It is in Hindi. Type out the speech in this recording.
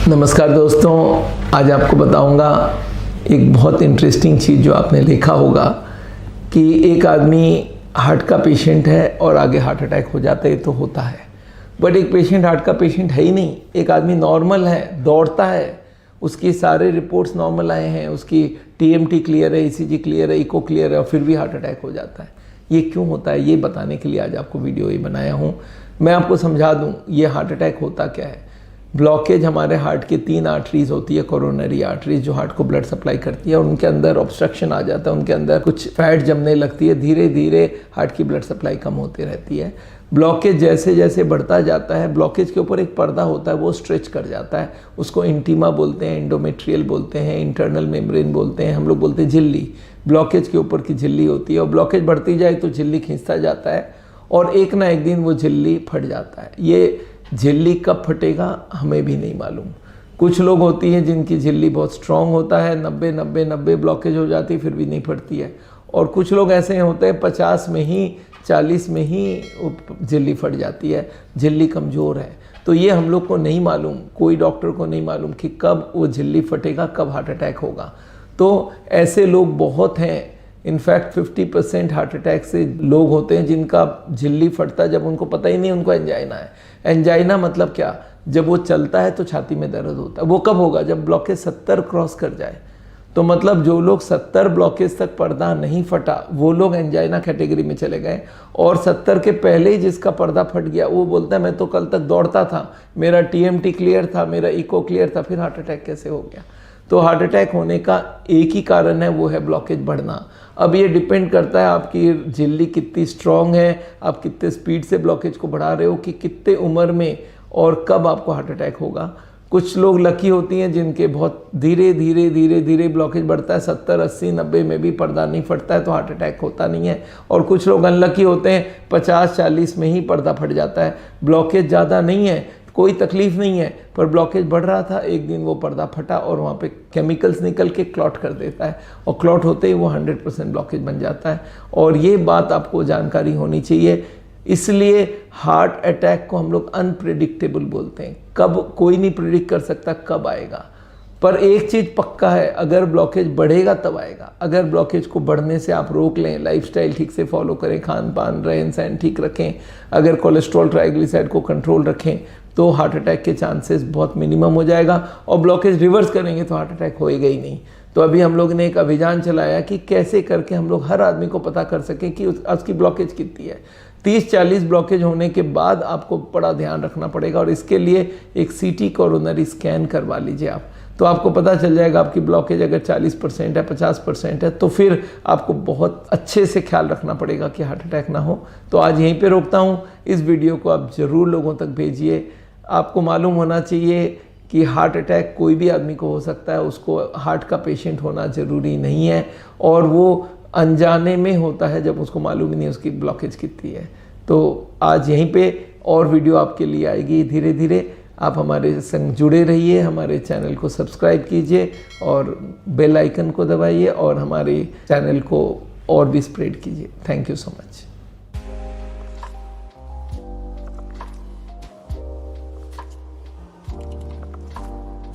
नमस्कार दोस्तों, आज आपको बताऊंगा एक बहुत इंटरेस्टिंग चीज़ जो आपने देखा होगा कि एक आदमी हार्ट का पेशेंट है और आगे हार्ट अटैक हो जाता है। तो होता है, बट एक पेशेंट हार्ट का पेशेंट है ही नहीं। एक आदमी नॉर्मल है, दौड़ता है, उसकी सारे रिपोर्ट्स नॉर्मल आए हैं, उसकी टीएमटी क्लियर है, ईसीजी क्लियर है, इको क्लियर है, और फिर भी हार्ट अटैक हो जाता है। ये क्यों होता है, ये बताने के लिए आज आपको वीडियो ये बनाया हूँ। मैं आपको समझा दूँ ये हार्ट अटैक होता क्या है। ब्लॉकेज हमारे हार्ट की 3 आर्टरीज होती है, कोरोनरी आर्टरीज, जो हार्ट को ब्लड सप्लाई करती है, और उनके अंदर ऑब्स्ट्रक्शन आ जाता है, उनके अंदर कुछ फैट जमने लगती है, धीरे धीरे हार्ट की ब्लड सप्लाई कम होती रहती है। ब्लॉकेज जैसे जैसे बढ़ता जाता है, ब्लॉकेज के ऊपर एक पर्दा होता है, वो स्ट्रेच कर जाता है, उसको इंटीमा बोलते हैं, एंडोमेट्रियल बोलते हैं, इंटरनल मेम्ब्रेन बोलते हैं, हम लोग बोलते हैं झिल्ली। ब्लॉकेज के ऊपर की झिल्ली होती है, और ब्लॉकेज बढ़ती जाए तो झिल्ली खींचता जाता है, और एक ना एक दिन वो झिल्ली फट जाता है। ये झिल्ली कब फटेगा हमें भी नहीं मालूम। कुछ लोग होती हैं जिनकी झिल्ली बहुत स्ट्रांग होता है, 90 ब्लॉकेज हो जाती है, फिर भी नहीं फटती है। और कुछ लोग ऐसे होते हैं 50 में ही, 40 में ही झिल्ली फट जाती है, झिल्ली कमज़ोर है। तो ये हम लोग को नहीं मालूम, कोई डॉक्टर को नहीं मालूम कि कब वो झिल्ली फटेगा, कब हार्ट अटैक होगा। तो ऐसे लोग बहुत हैं। इनफैक्ट 50% हार्ट अटैक से लोग होते हैं जिनका झिल्ली फटता है जब उनको पता ही नहीं उनको एंजाइना है। एंजाइना मतलब क्या, जब वो चलता है तो छाती में दर्द होता है। वो कब होगा, जब ब्लॉकेज 70 क्रॉस कर जाए। तो मतलब जो लोग 70 ब्लॉकेज तक पर्दा नहीं फटा, वो लोग एंजाइना कैटेगरी में चले गए। और 70 के पहले ही जिसका पर्दा फट गया, वो बोलता है मैं तो कल तक दौड़ता था, मेरा टीएमटी क्लियर था, मेरा इको क्लियर था, फिर हार्ट अटैक कैसे हो गया। तो हार्ट अटैक होने का एक ही कारण है, वो है ब्लॉकेज बढ़ना। अब ये डिपेंड करता है आपकी झिल्ली कितनी स्ट्रांग है, आप कितने स्पीड से ब्लॉकेज को बढ़ा रहे हो, कि कितने उम्र में और कब आपको हार्ट अटैक होगा। कुछ लोग लकी होती हैं जिनके बहुत धीरे धीरे ब्लॉकेज बढ़ता है, 70, 80, 90 में भी पर्दा नहीं फटता है, तो हार्ट अटैक होता नहीं है। और कुछ लोग अनलकी होते हैं, 50, 40 में ही पर्दा फट जाता है, ब्लॉकेज ज़्यादा नहीं है, कोई तकलीफ नहीं है, पर ब्लॉकेज बढ़ रहा था, एक दिन वो पर्दा फटा और वहाँ पे केमिकल्स निकल के क्लॉट कर देता है, और क्लॉट होते ही वो 100% ब्लॉकेज बन जाता है। और ये बात आपको जानकारी होनी चाहिए। इसलिए हार्ट अटैक को हम लोग अनप्रेडिक्टेबल बोलते हैं। कब कोई नहीं प्रेडिक्ट कर सकता कब आएगा, पर एक चीज़ पक्का है, अगर ब्लॉकेज बढ़ेगा तब आएगा। अगर ब्लॉकेज को बढ़ने से आप रोक लें, लाइफस्टाइल ठीक से फॉलो करें, खान पान रहन सहन ठीक रखें, अगर कोलेस्ट्रॉल ट्राइग्लिसराइड को कंट्रोल रखें, तो हार्ट अटैक के चांसेस बहुत मिनिमम हो जाएगा। और ब्लॉकेज रिवर्स करेंगे तो हार्ट अटैक होएगा ही नहीं। तो अभी हम लोग ने एक अभियान चलाया कि कैसे करके हम लोग हर आदमी को पता कर सकें कि उसकी ब्लॉकेज कितनी है। 30-40 ब्लॉकेज होने के बाद आपको बड़ा ध्यान रखना पड़ेगा, और इसके लिए एक सीटी कोरोनरी स्कैन करवा लीजिए आप, तो आपको पता चल जाएगा आपकी ब्लॉकेज अगर 40% है, 50% है, तो फिर आपको बहुत अच्छे से ख्याल रखना पड़ेगा कि हार्ट अटैक ना हो। तो आज यहीं पे रोकता हूँ। इस वीडियो को आप ज़रूर लोगों तक भेजिए। आपको मालूम होना चाहिए कि हार्ट अटैक कोई भी आदमी को हो सकता है, उसको हार्ट का पेशेंट होना ज़रूरी नहीं है, और वो अनजाने में होता है जब उसको मालूम ही नहीं उसकी ब्लॉकेज कितनी है। तो आज यहीं पे और वीडियो आपके लिए आएगी धीरे धीरे। आप हमारे संग जुड़े रहिए, हमारे चैनल को सब्सक्राइब कीजिए और बेल आइकन को दबाइए, और हमारे चैनल को और भी स्प्रेड कीजिए। Thank you so much.